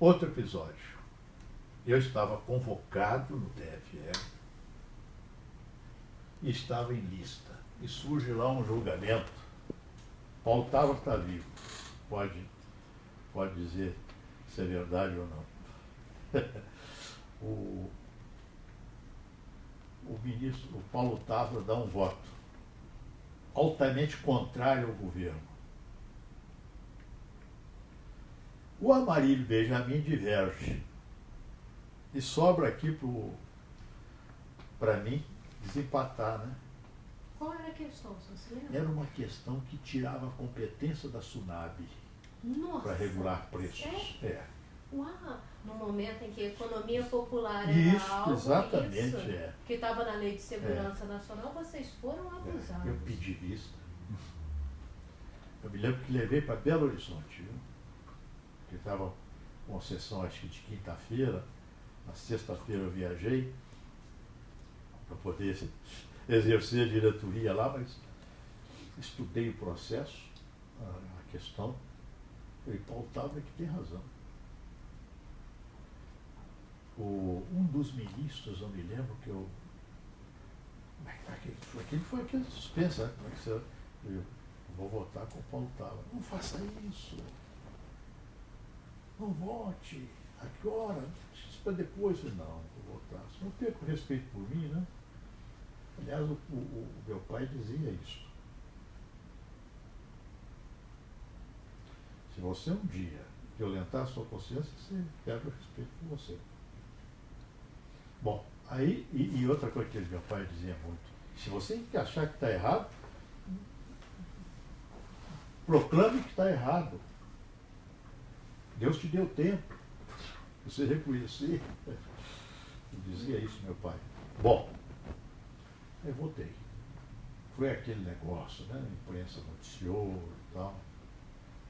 Outro episódio. Eu estava convocado no TFE e estava em lista. E surge lá um julgamento. Paulo Távora está vivo. Pode dizer se é verdade ou não. O ministro, o Paulo Távora, dá um voto altamente contrário ao governo. O Amarílio Benjamin diverge. E sobra aqui para mim desempatar, né? Qual era a questão, você lembra? Era uma questão que tirava a competência da SUNAB para regular preços. É? Uau! No momento em que a economia popular era Isso, algo, exatamente, isso, que estava na Lei de Segurança Nacional, vocês foram abusados. Eu pedi vista. Eu me lembro que levei para Belo Horizonte, viu? Que estava com sessão, acho que de quinta-feira. Na sexta-feira eu viajei para poder exercer a diretoria lá, mas estudei o processo, a questão. Falei, Paulo Távora que tem razão. Um dos ministros, eu me lembro que eu. Aquele foi aquele suspensa, né? Como é que você. Eu vou votar com o Paulo Távora. Não faça isso. Não vote. Agora. Para depois. Não, vou votar. Se não perco respeito por mim, né? Aliás, o meu pai dizia isso. Se você um dia violentar a sua consciência, você perde o respeito por você. Bom, aí, e outra coisa que meu pai dizia muito, se você achar que está errado, proclame que está errado. Deus te deu tempo. Você reconhecer. Dizia isso, meu pai. Bom, eu votei. Foi aquele negócio, né? A imprensa noticiou e tal.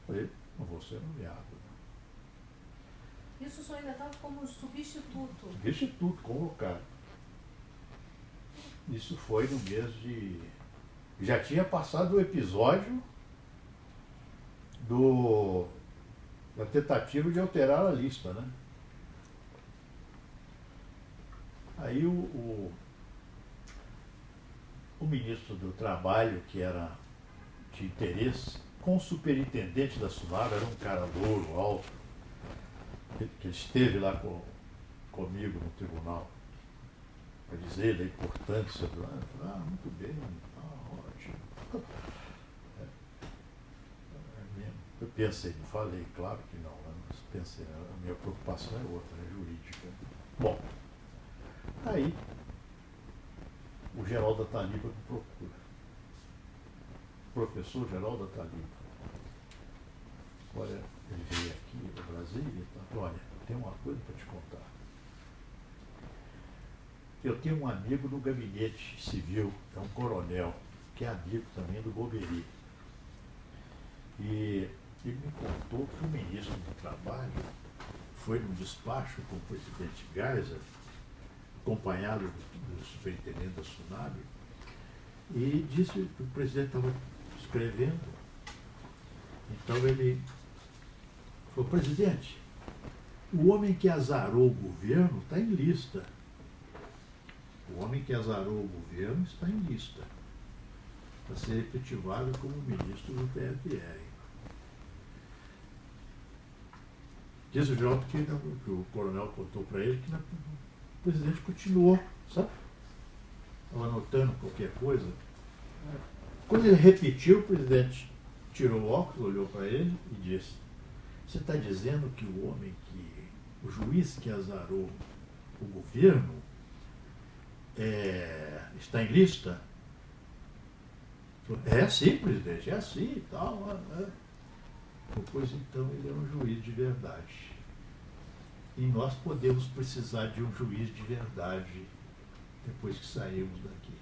Falei, não vou ser nomeado. Isso só ainda estava como substituto. Substituto, convocado. Isso foi no mês de... Já tinha passado o episódio da tentativa de alterar a lista, né? Aí o ministro do Trabalho, que era de interesse, com o superintendente da SUNAB, era um cara louro, alto, que esteve lá comigo no tribunal, para dizer da importância do... muito bem, ótimo. Eu pensei, não falei, claro que não, mas pensei, a minha preocupação é outra, é jurídica. Bom, aí o Geraldo Ataliba me procura. Professor Geraldo Ataliba. Olha, ele veio aqui do Brasil e tal. Olha, tem uma coisa para te contar. Eu tenho um amigo no gabinete civil, é um coronel, que é amigo também do Golbery. E ele me contou que o ministro do Trabalho foi num despacho com o presidente Geisel, acompanhado do superintendente da SUNAB, e disse que o presidente estava escrevendo. Então ele falou, presidente, o homem que azarou o governo está em lista. O homem que azarou o governo está em lista para ser efetivado como ministro do TFE. Diz o Geraldo que o coronel contou para ele que o presidente continuou, sabe? Estava anotando qualquer coisa. Quando ele repetiu, o presidente tirou o óculos, olhou para ele e disse, você está dizendo que o juiz que azarou o governo está em lista? É sim, presidente, é assim e tal. Pois então ele é um juiz de verdade. E nós podemos precisar de um juiz de verdade depois que saímos daqui.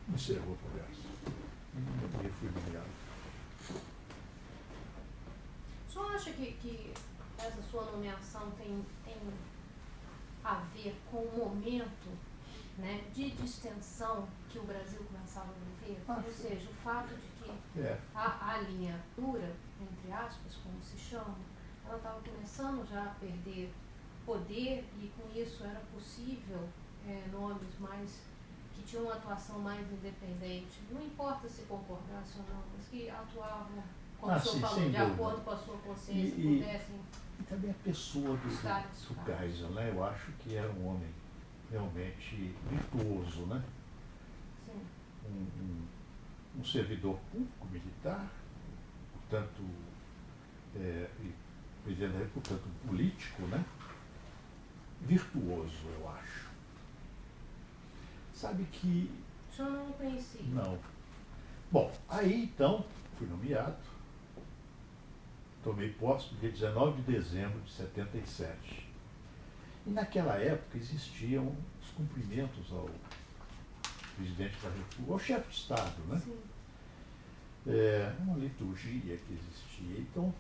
Encerrou a conversa. E fui nomeado. O senhor acha que essa sua nomeação tem a ver com o momento, né, de distensão que o Brasil começava a viver? Ou seja, o fato de que a linha dura, entre aspas, como se chama, ela estava começando já a perder poder e com isso era possível nomes mais que tinham uma atuação mais independente, não importa se concordasse ou não, mas que atuavam, como o senhor sim, falou, sem de dúvida. acordo com a sua consciência, E pudessem também a pessoa estar do Geisel, né? Eu acho que era um homem realmente virtuoso, né? Sim. Um servidor público militar, portanto, e presidente da República, portanto, político, né? Virtuoso, eu acho. Sabe que... O senhor não o conhecia? Não. Bom, aí então, fui nomeado, tomei posse no dia 19 de dezembro de 77. E naquela época existiam os cumprimentos ao presidente da República, ao chefe de Estado, né? Sim. Uma liturgia que existia. Então,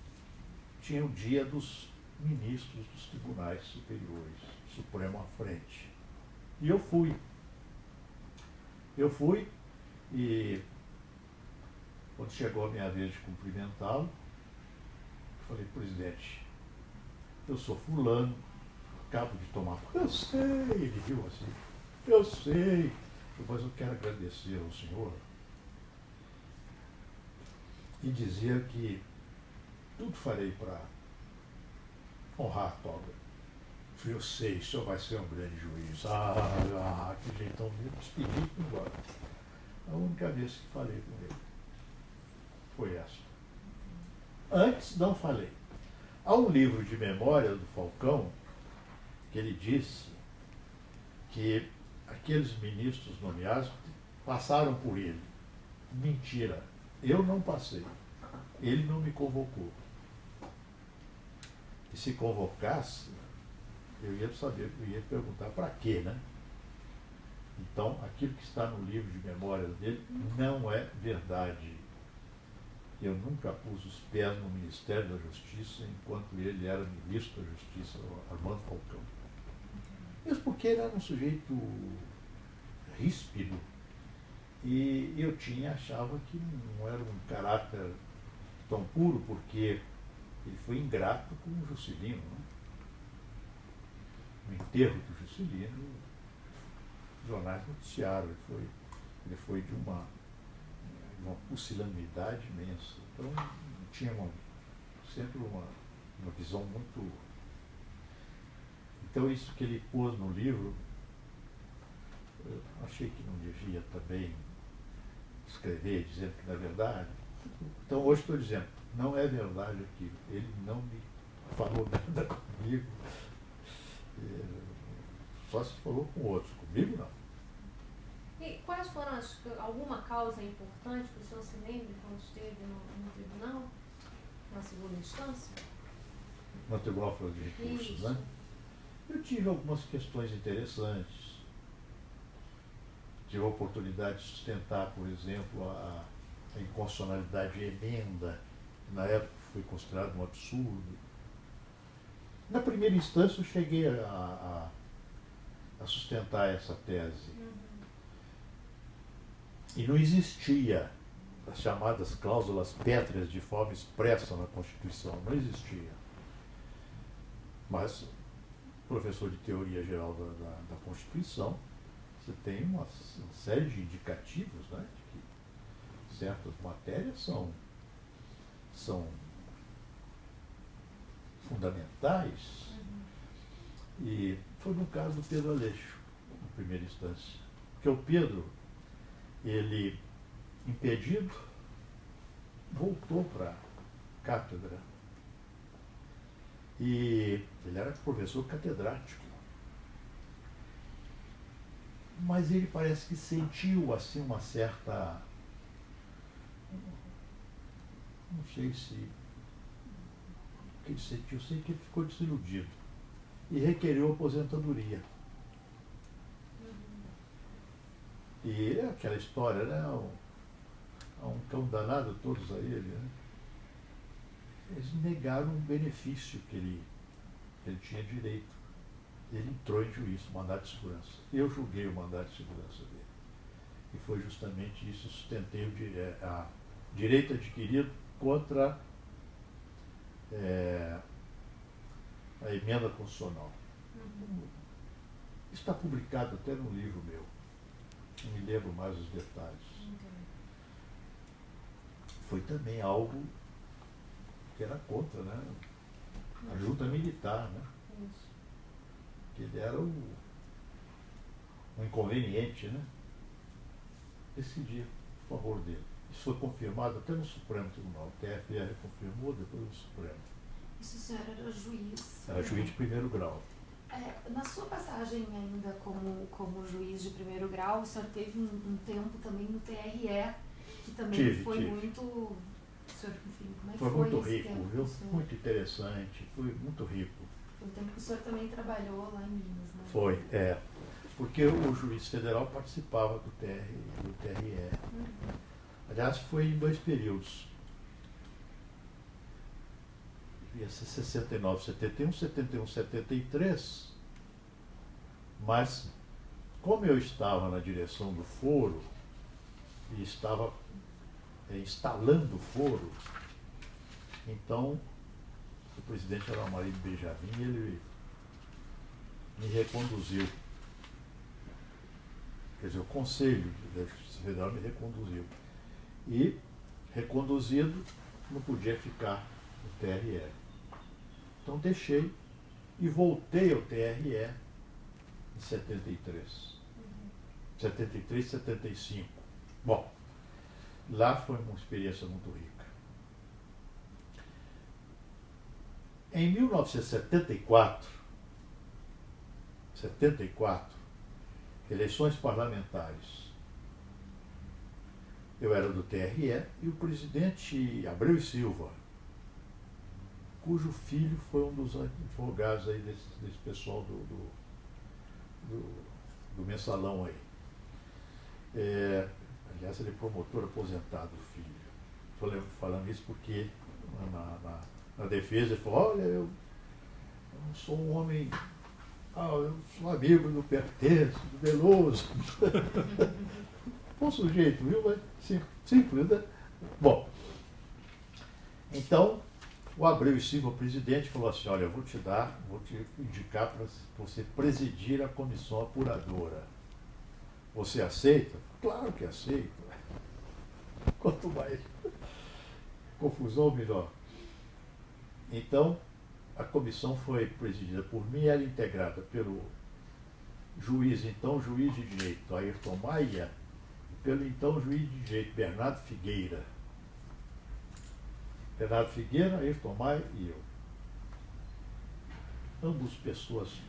tinha o dia dos ministros dos tribunais superiores, Supremo à frente. E eu fui. E quando chegou a minha vez de cumprimentá-lo, falei, presidente, eu sou fulano, acabo de tomar. Eu sei, ele viu assim, eu sei, mas eu quero agradecer ao senhor e dizer que tudo farei para honrar a toga. Eu sei, o senhor vai ser um grande juiz. Que jeitão de despedir e fui embora. A única vez que falei com ele foi essa. Antes não falei. Há um livro de memória do Falcão que ele disse que aqueles ministros nomeados passaram por ele. Mentira. Eu não passei. Ele não me convocou. E se convocasse, eu ia saber, eu ia perguntar para quê, né? Então, aquilo que está no livro de memória dele não é verdade. Eu nunca pus os pés no Ministério da Justiça enquanto ele era ministro da Justiça, Armando Falcão. Isso porque ele era um sujeito ríspido e eu achava que não era um caráter tão puro, porque ele foi ingrato com o Juscelino, né? No enterro do Juscelino, os jornais noticiaram, ele foi de uma pusilanimidade imensa. Então, tinha sempre uma visão muito... Então, isso que ele pôs no livro, eu achei que não devia também escrever, dizendo que não é verdade. Então, hoje estou dizendo, não é verdade aquilo. Ele não me falou nada comigo. Só se falou com outros. Comigo, não. E quais foram alguma causa importante que o senhor se lembre quando esteve no tribunal, na segunda instância? No Tribunal Federal de Recursos, Isso. né? Eu tive algumas questões interessantes. Tive a oportunidade de sustentar, por exemplo, a inconstitucionalidade de emenda, que na época foi considerado um absurdo. Na primeira instância, eu cheguei a sustentar essa tese. E não existia as chamadas cláusulas pétreas de forma expressa na Constituição, não existia. Mas, professor de teoria geral da Constituição, você tem uma série de indicativos, né, de que certas matérias são fundamentais. E foi no caso do Pedro Aleixo, na primeira instância. Porque o Pedro, ele, impedido, voltou para a cátedra. E ele era professor catedrático. Mas ele parece que sentiu assim uma certa... Não sei se... O que ele sentiu? Eu sei que ele ficou desiludido. E requereu aposentadoria. E é aquela história, né? Há um cão danado todos a ele, né? Eles negaram um benefício que ele tinha direito. Ele entrou em juízo, mandato de segurança. Eu julguei o mandato de segurança dele. E foi justamente isso, sustentei a direito adquirido contra a emenda constitucional. Uhum. Isso está publicado até num livro meu. Não me lembro mais os detalhes. Entendi. Foi também algo que era contra, né? A junta militar, né? Isso. Que ele era um inconveniente, né? Decidir a favor dele. Isso foi confirmado até no Supremo Tribunal. O TFR confirmou, depois no Supremo. Isso o senhor era juiz? Era juiz de primeiro grau. Na sua passagem ainda como juiz de primeiro grau, o senhor teve um tempo também no TRE, que também foi muito... O senhor, enfim, como é que foi foi muito esse rico, tempo, viu? senhor? Muito interessante, foi muito rico. Foi o tempo que o senhor também trabalhou lá em Minas, né? Foi, porque o juiz federal participava do TRE. Uhum. Aliás, foi em 2 períodos. Ia ser 69, 71, 71, 73. Mas, como eu estava na direção do foro e estava instalando o foro, então o presidente era o Amarildo Benjamin e ele me reconduziu. Quer dizer, o Conselho da Justiça Federal me reconduziu. E, reconduzido, não podia ficar no TRE. Então deixei e voltei ao TRE em 73. 73, 75. Bom, lá foi uma experiência muito rica. Em 1974, eleições parlamentares, eu era do TRE e o presidente Abreu e Silva, cujo filho foi um dos advogados aí desse pessoal do mensalão aí. Aliás, ele é promotor aposentado, o filho. Estou falando isso porque na defesa ele falou, olha, eu não sou um homem, eu sou amigo do Pertenço, do Veloso. Bom sujeito, viu? Mas simples, né? Bom, então, o Abreu e Silva, o presidente, falou assim, olha, eu vou te indicar para você presidir a comissão apuradora. Você aceita? Claro que aceito. Quanto mais confusão, melhor. Então, a comissão foi presidida por mim e era integrada pelo juiz de direito, Ayrton Maia, e pelo então juiz de direito, Bernardo Figueira. Bernardo Figueira, Ayrton Maia e eu. Ambos pessoas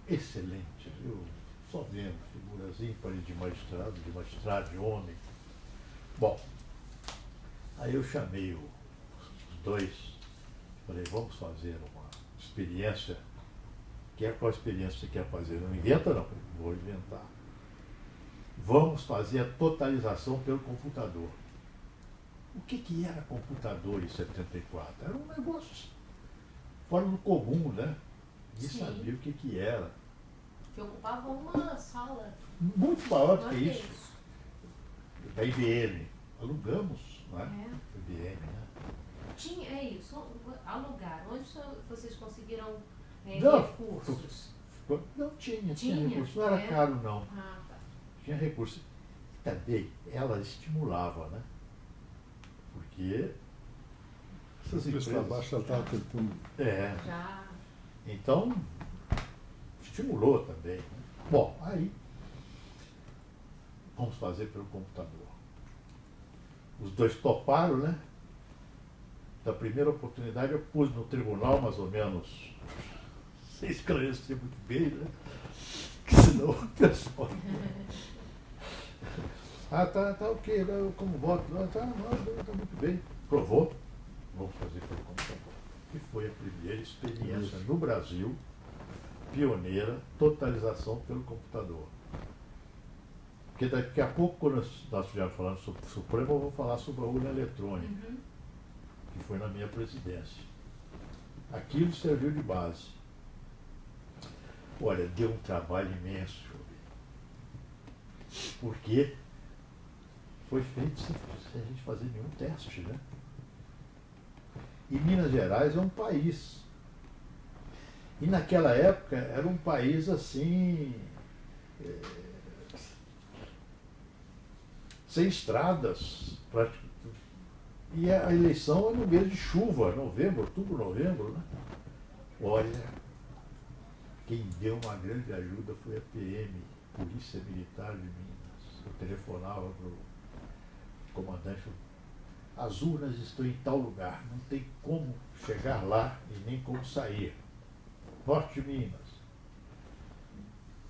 excelentes, viu? Só vendo figuras ímpares de magistrado, de homem. Bom, aí eu chamei os dois, falei, vamos fazer uma experiência. Qual experiência você quer fazer? Não inventa não, vou inventar. Vamos fazer a totalização pelo computador. O que era computador em 74? Era um negócio fora do comum, né? Ninguém sabia o que era. Que ocupava uma sala. Muito maior do que Olha isso. Da IBM. Alugamos, né? É. IBM, né? Tinha, isso, alugar. Onde vocês conseguiram Não, recursos? Não tinha Tinha? recurso. Não era caro, não. Ah, tá. Tinha recurso. Também, ela estimulava, né? Porque essas O preço empresas... para baixo já estava tentando. Já. Então, estimulou também. Né? Bom, aí, vamos fazer pelo computador. Os dois toparam, né? Da primeira oportunidade eu pus no tribunal, mais ou menos, sem esclarecer muito bem, né? Que senão o pessoal... tá ok, né? Como voto, tá muito bem. Provou, vamos fazer pelo computador. Que foi a primeira experiência no Brasil, pioneira, totalização pelo computador. Porque daqui a pouco, quando nós estivermos falando sobre o Supremo, eu vou falar sobre a urna eletrônica, que foi na minha presidência. Aquilo serviu de base. Olha, deu um trabalho imenso, porque foi feito sem a gente fazer nenhum teste, né? E Minas Gerais é um país E naquela época era um país assim, sem estradas, e a eleição é no mês de chuva, novembro, outubro, novembro, né? Olha, quem deu uma grande ajuda foi a PM, Polícia Militar de Minas. Eu telefonava para o comandante, as urnas estão em tal lugar, não tem como chegar lá e nem como sair. Norte de Minas.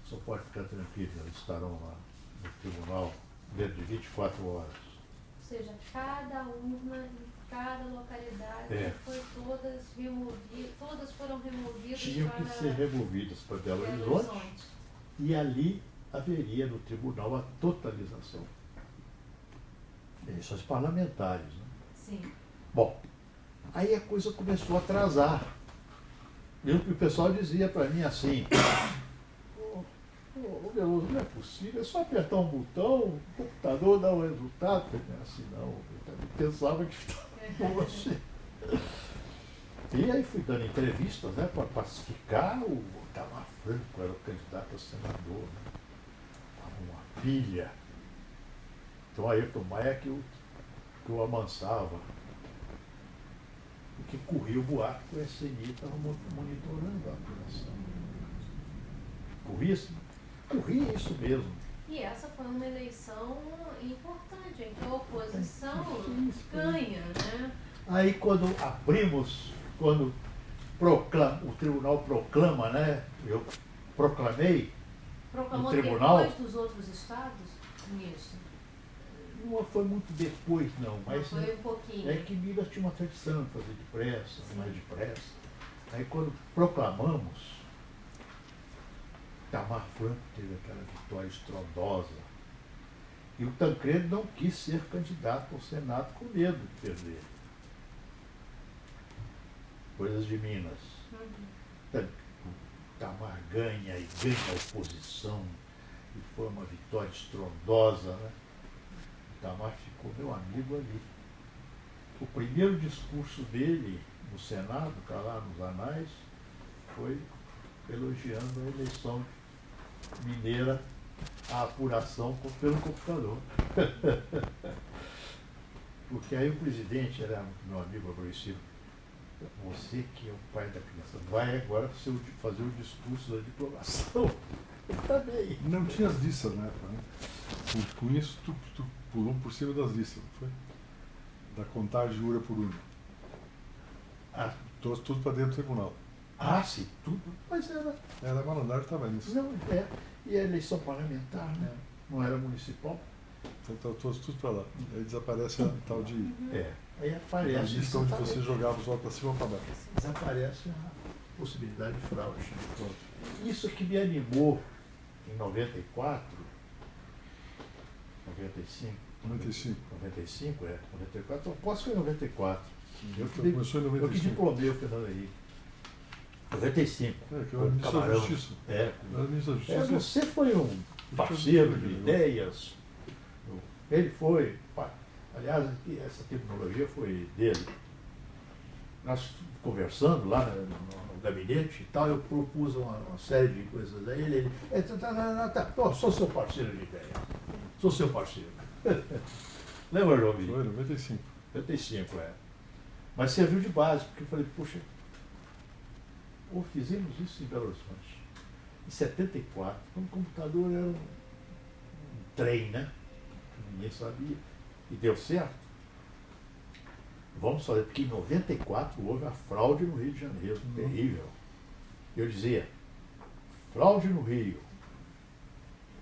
Só pode ficar tranquilo, eles estarão lá no tribunal dentro de 24 horas. Ou seja, cada urna em cada localidade foi todas removidas, todas foram removidas. Tinham que ser removidas para Belo Horizonte. E ali haveria no tribunal a totalização. Eleições parlamentares, né? Sim. Bom, aí a coisa começou a atrasar. E o pessoal dizia para mim assim, Veloso, não é possível, é só apertar um botão, o computador dá o resultado. Eu falei, assim, não, eu também pensava que estava com você. E aí fui dando entrevistas, né, para pacificar. O Itamar Franco era o candidato a senador, né? Estava uma pilha. Então aí o Maia que eu amansava. Porque corria o boato que o SNI estava monitorando a apuração. Corria isso mesmo. E essa foi uma eleição importante, em que a oposição ganha, né? Aí quando abrimos, quando o tribunal proclama, né? Eu proclamei Proclamou no tribunal. Depois dos outros estados, ministro? Não foi muito depois, não, mas foi um pouquinho. É que Minas tinha uma tradição de fazer depressa, mais depressa. Aí quando proclamamos, Itamar Franco teve aquela vitória estrondosa. E o Tancredo não quis ser candidato ao Senado com medo de perder. Coisas de Minas. O Itamar ganha e ganha a oposição. E foi uma vitória estrondosa, né? O Itamar ficou meu amigo ali. O primeiro discurso dele no Senado, está lá nos anais, foi elogiando a eleição mineira, a apuração pelo computador. Porque aí o presidente era meu amigo aborrecido. Você que é o pai da criança, vai agora fazer o discurso da diplomação. Eu também. Não tinha as listas na época, né? Com isso, tu pulou por cima das listas, não foi? Da contagem urna por urna. Trouxe tudo para dentro do tribunal. Sim, tudo. Mas era. Era malandragem, estava nisso. Não, e a eleição parlamentar, né? Não era municipal. Então trouxe tudo para lá. Aí desaparece a tal de. Aí aparece. A lista onde você jogava os votos para cima ou para baixo. Desaparece a possibilidade de fraude. Isso que me animou em 94, 95. 95. 94, posso foi em 94. Começou em 95. Eu que diplomei o Fernando Henrique. 95. Que eu era ministro da Justiça. Era ministro da Justiça. Você foi um parceiro de ideias. Ele foi. Aliás, essa tecnologia foi dele. Nós conversando lá no gabinete e tal, eu propus uma série de coisas a ele. Sou seu parceiro de ideia. Sou seu parceiro. Lembra, João? Foi, 95. 95, Mas serviu de base, porque eu falei, poxa, fizemos isso em Belo Horizonte. Em 74, quando o computador era um trem, né? Ninguém sabia. E deu certo. Vamos fazer, porque em 94 houve a fraude no Rio de Janeiro, terrível. Eu dizia, fraude no Rio.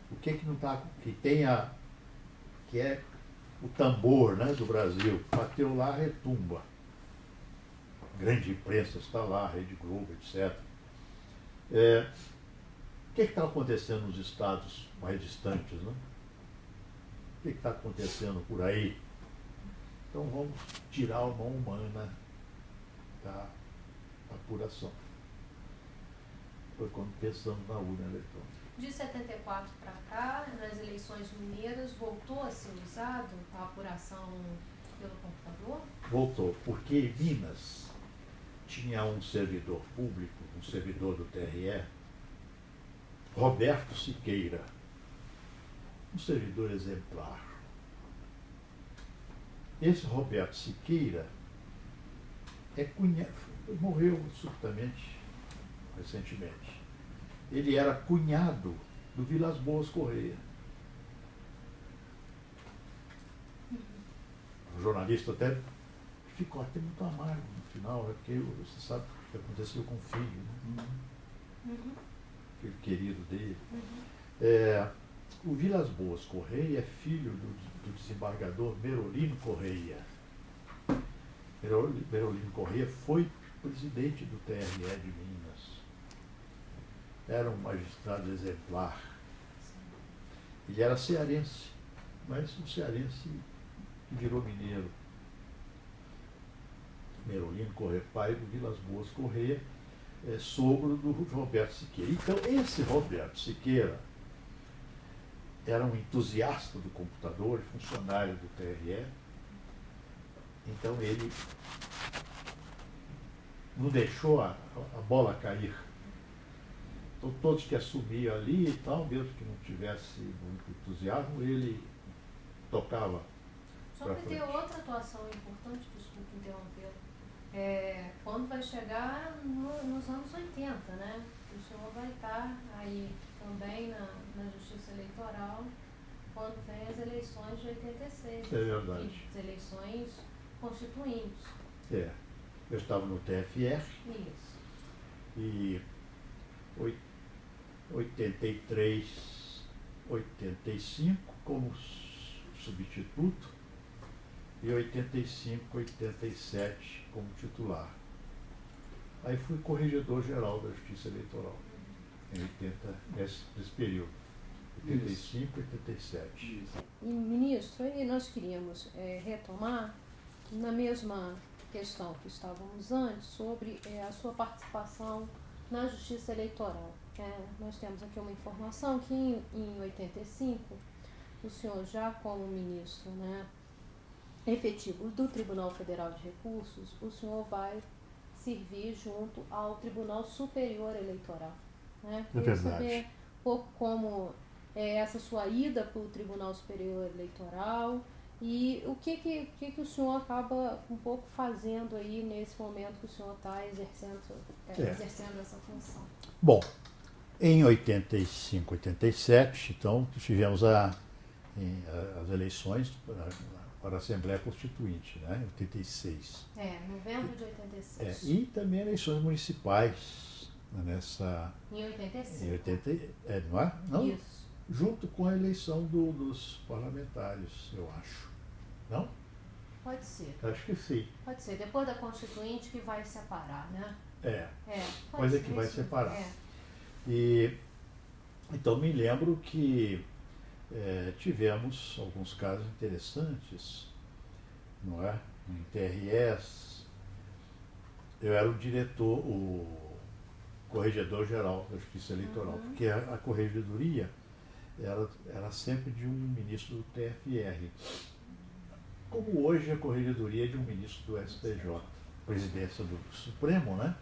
O que não está, que é o tambor, né, do Brasil, bateu lá, retumba. Grande imprensa está lá, Rede Globo, etc. O que está acontecendo nos estados mais distantes, né? O que está acontecendo por aí? Então vamos tirar a mão humana da apuração. Foi quando pensamos na urna eletrônica. De 74 para cá, nas eleições mineiras, voltou a ser usado a apuração pelo computador? Voltou, porque em Minas tinha um servidor público, um servidor do TRE, Roberto Siqueira, um servidor exemplar. Esse Roberto Siqueira morreu subitamente, recentemente. Ele era cunhado do Vilas Boas Correia. O jornalista até ficou até muito amargo no final, porque você sabe o que aconteceu com o filho, né? Aquele querido dele. O Vilas Boas Correia é filho do desembargador Berolino Correia. Berolino Correia foi presidente do TRE de Minas. Era um magistrado exemplar. Ele era cearense, mas um cearense que virou mineiro. Berolino Correia, pai do Vilas Boas Correia, sogro do Roberto Siqueira. Então, esse Roberto Siqueira era um entusiasta do computador, funcionário do TRE. Então, ele não deixou a bola cair. Então, todos que assumiam ali e tal, mesmo que não tivesse muito entusiasmo, ele tocava. Só que tem outra atuação importante, desculpe interrompê-lo. Quando vai chegar nos anos 80, né? O senhor vai estar aí também na Justiça Eleitoral quando vem as eleições de 86. É verdade. As eleições constituintes. Eu estava no TFR. Isso. E 83, 85 como substituto e 85, 87 como titular. Aí fui corregedor-geral da Justiça Eleitoral em 80, nesse período, 85, 87. E, ministro, aí nós queríamos retomar na mesma questão que estávamos antes sobre a sua participação na Justiça Eleitoral. Nós temos aqui uma informação que em 85, o senhor já como ministro, né, efetivo do Tribunal Federal de Recursos, o senhor vai servir junto ao Tribunal Superior Eleitoral. Né? É verdade. Saber um pouco como é essa sua ida para o Tribunal Superior Eleitoral e o que o senhor acaba um pouco fazendo aí nesse momento que o senhor está exercendo essa função. Bom, em 85, 87, então, tivemos as eleições para a Assembleia Constituinte, né, em 86. Novembro de 86. E também eleições municipais Em 85. Em 80, não é? Não? Isso. Junto com a eleição dos parlamentares, eu acho. Não? Pode ser. Acho que sim. Pode ser. Depois da Constituinte que vai separar, né? Mas é que vai separar. E então me lembro que tivemos alguns casos interessantes, não é? Em TRS, eu era o diretor, o corregedor-geral da Justiça Eleitoral, porque a corregedoria era sempre de um ministro do TFR, como hoje a corregedoria é de um ministro do STJ, presidência do Supremo, né?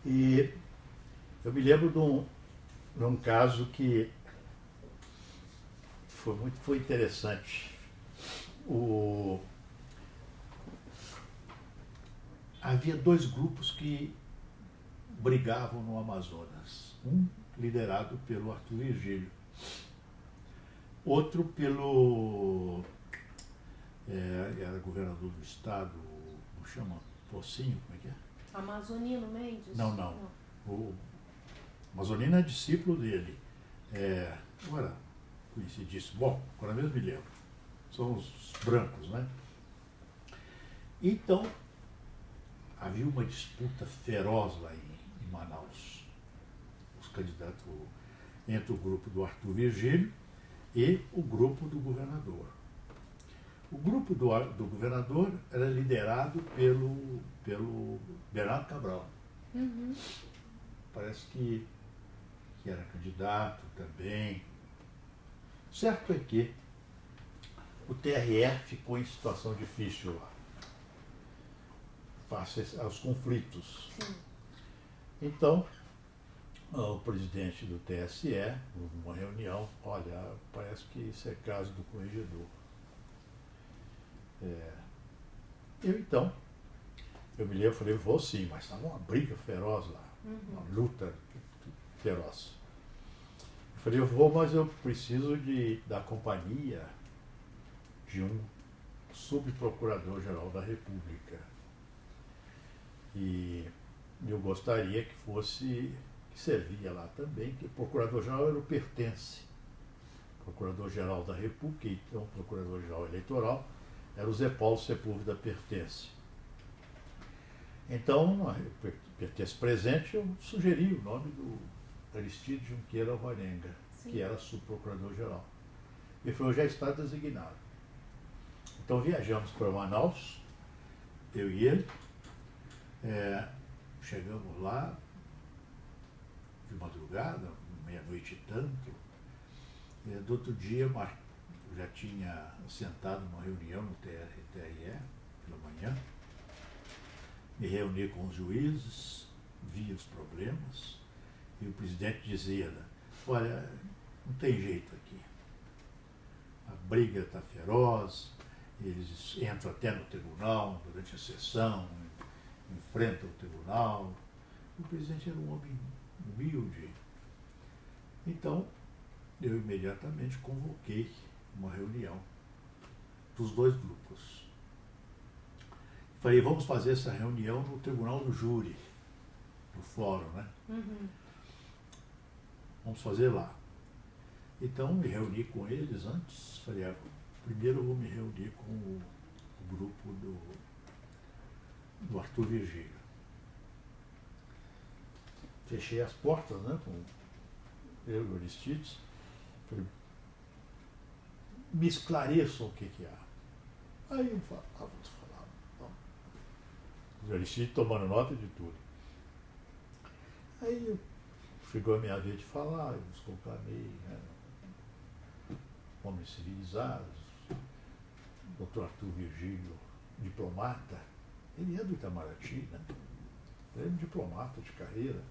E eu me lembro de um caso que foi interessante. Havia dois grupos que brigavam no Amazonas. Um liderado pelo Arthur Virgílio. Outro pelo... era governador do estado, como chama? Pocinho, como é que é? Amazonino Mendes? Não. O Amazonino é discípulo dele. Agora, conhecidíssimo. Bom, agora mesmo me lembro. São os brancos, né? Então, havia uma disputa feroz lá em Manaus. Os candidatos entre o grupo do Arthur Virgílio e o grupo do governador. O grupo do governador era liderado pelo Bernardo Cabral. Parece que era candidato também. Certo é que o TRE ficou em situação difícil lá. face aos conflitos. Sim. Então, o presidente do TSE, numa reunião, olha, parece que isso é caso do corregedor. Eu me lembro, eu falei, vou sim, mas estava uma briga feroz lá, uma luta feroz. Eu falei, eu vou, mas eu preciso da companhia de um subprocurador-geral da República. E eu gostaria que fosse, que servia lá também, que o procurador-geral era o Pertence. Procurador-geral da República, então o procurador-geral eleitoral, era o Zé Paulo Sepúlveda Pertence. Então, a Pertence presente, eu sugeri o nome do Aristides Junqueira Alvarenga, que era subprocurador-geral. Ele falou, já está designado. Então viajamos para Manaus, eu e ele, chegamos lá de madrugada, meia-noite e tanto. Do outro dia já tinha sentado numa reunião no TRE pela manhã, me reuni com os juízes, vi os problemas, e o presidente dizia, olha, não tem jeito aqui. A briga está feroz, eles entram até no tribunal durante a sessão, enfrentam o tribunal. O presidente era um homem humilde. Então, eu imediatamente convoquei uma reunião dos dois grupos. Falei, vamos fazer essa reunião no tribunal do júri, no fórum, né? Vamos fazer lá. Então, me reuni com eles antes. Falei, primeiro eu vou me reunir com o grupo do Arthur Virgílio. Fechei as portas, né, com eu e o Aristides. Falei, me esclareçam o que há. Aí eu falava, vamos falar. O Aristides tomando nota de tudo. Aí chegou a minha vez de falar, eu desconclamei, né? Homens civilizados, Dr. Arthur Virgílio, diplomata, ele é do Itamaraty, né? Ele é um diplomata de carreira,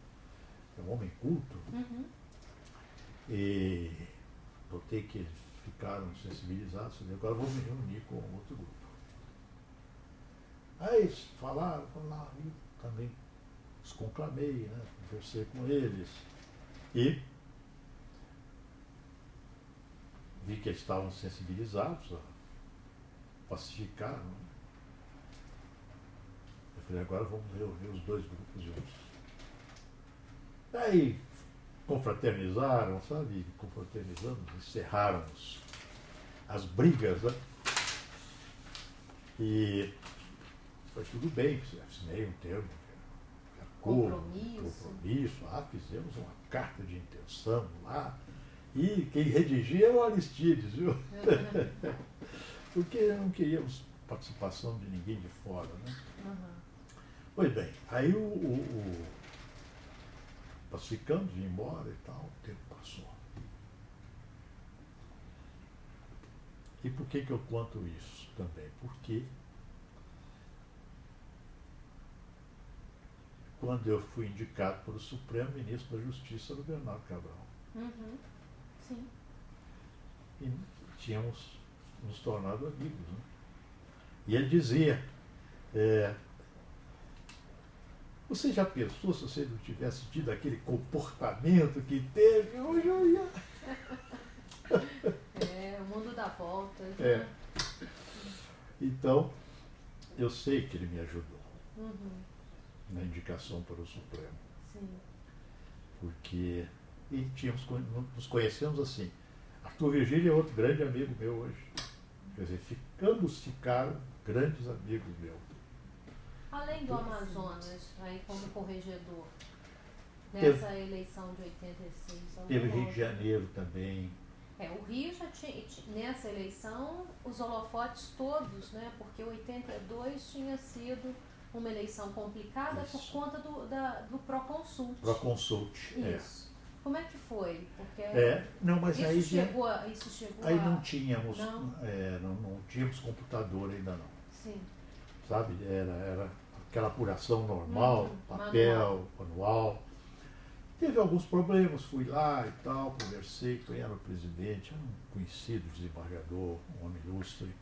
é um homem culto. E notei que eles ficaram sensibilizados, agora vou me reunir com outro grupo. Aí eles falaram, eu também os conclamei, né? Conversei com eles e vi que eles estavam sensibilizados, pacificaram. Eu falei, agora vamos reunir os dois grupos juntos. Aí confraternizaram, sabe? Confraternizamos, encerraram as brigas, né? E foi tudo bem, assinei um termo de acordo, compromisso. Fizemos uma carta de intenção lá. E quem redigia era o Aristides, viu? Porque não queríamos participação de ninguém de fora, né? Pois bem, aí pacificamos, vim embora e tal, o tempo passou. E por que eu conto isso também? Porque quando eu fui indicado pelo Supremo, ministro da Justiça era o Bernardo Cabral. Sim. E tínhamos nos tornado amigos, né? E ele dizia, você já pensou se você não tivesse tido aquele comportamento que teve? Hoje eu ia... O mundo dá voltas. Então, eu sei que ele me ajudou na indicação para o Supremo. Sim. Porque nos conhecemos assim. Arthur Virgílio é outro grande amigo meu hoje. Quer dizer, ficaram grandes amigos meus. Além do Amazonas, aí como corregedor, nessa eleição de 86... Teve Rio de Janeiro também. O Rio já tinha, nessa eleição, os holofotes todos, né? Porque 82 tinha sido uma eleição complicada por conta do Proconsult. Proconsult, Isso. Como é que foi? Porque não, mas isso chegou aí não tínhamos, não tínhamos computador ainda não. Sim. sabe? Era aquela apuração normal, papel, manual. Teve alguns problemas, fui lá e tal, conversei, quem era o presidente, era um conhecido desembargador, um homem ilustre.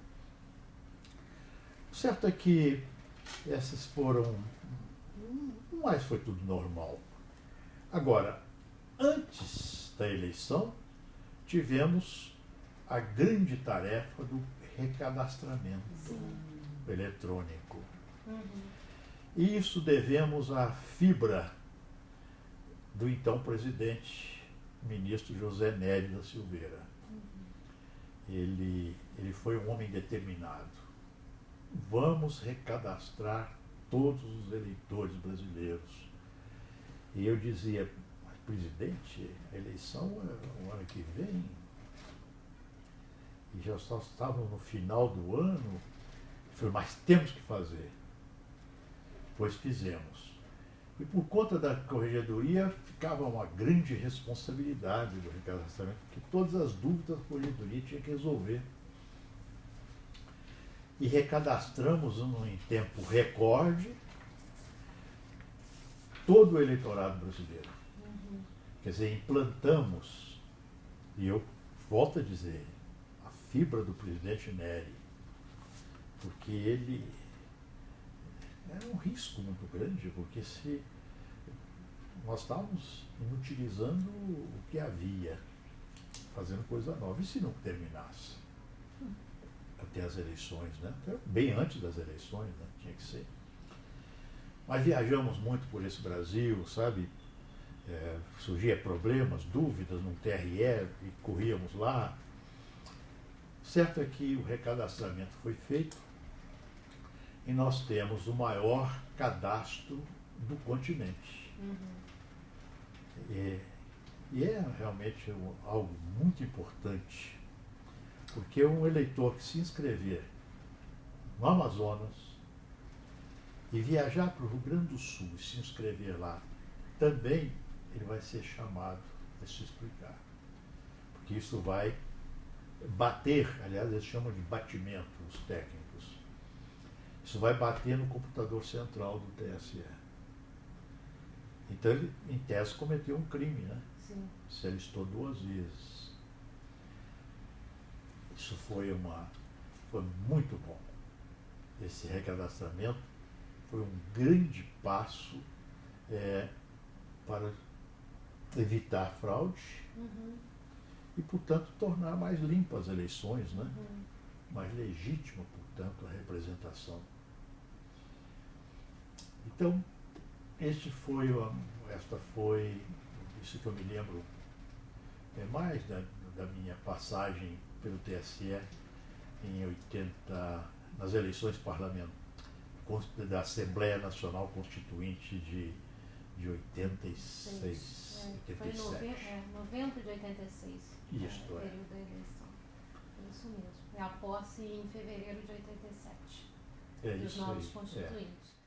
O certo é que essas foram, mas foi tudo normal. Agora, antes da eleição, tivemos a grande tarefa do recadastramento eletrônico. E isso devemos à fibra do então presidente, ministro José Nery da Silveira. Ele foi um homem determinado. Vamos recadastrar todos os eleitores brasileiros. E eu dizia, mas presidente, a eleição é o ano que vem, e já só estávamos no final do ano. Ele falou, mas temos que fazer. Pois fizemos. E por conta da corregedoria ficava uma grande responsabilidade do recadastramento, porque todas as dúvidas a corregedoria tinha que resolver. E recadastramos em tempo recorde todo o eleitorado brasileiro. Quer dizer, implantamos, e eu volto a dizer, a fibra do presidente Nery, porque ele era um risco muito grande, porque se nós estávamos inutilizando o que havia, fazendo coisa nova, e se não terminasse até as eleições, né? Até bem antes das eleições, né? Tinha que ser. Mas viajamos muito por esse Brasil, sabe? Surgia problemas, dúvidas no TRE, e corríamos lá. Certo é que o recadastramento foi feito e nós temos o maior cadastro do continente. E é realmente algo muito importante, porque um eleitor que se inscrever no Amazonas e viajar para o Rio Grande do Sul e se inscrever lá, também ele vai ser chamado a se explicar. Porque isso vai bater, aliás, eles chamam de batimento, os técnicos. Isso vai bater no computador central do TSE. Então ele, em tese, cometeu um crime, né? Sim. Se alistou 2 vezes. Isso foi muito bom. Esse recadastramento foi um grande passo para evitar fraude e, portanto, tornar mais limpas as eleições, né? Mais legítima, portanto, a representação. Então, esta foi, isso que eu me lembro mais da minha passagem pelo TSE em 80, nas eleições parlamentares da Assembleia Nacional Constituinte de 86, 87. Foi em novembro de 86. Isto o período da eleição. Isso mesmo. É a posse em fevereiro de 87. É dos isso novos aí. constituintes.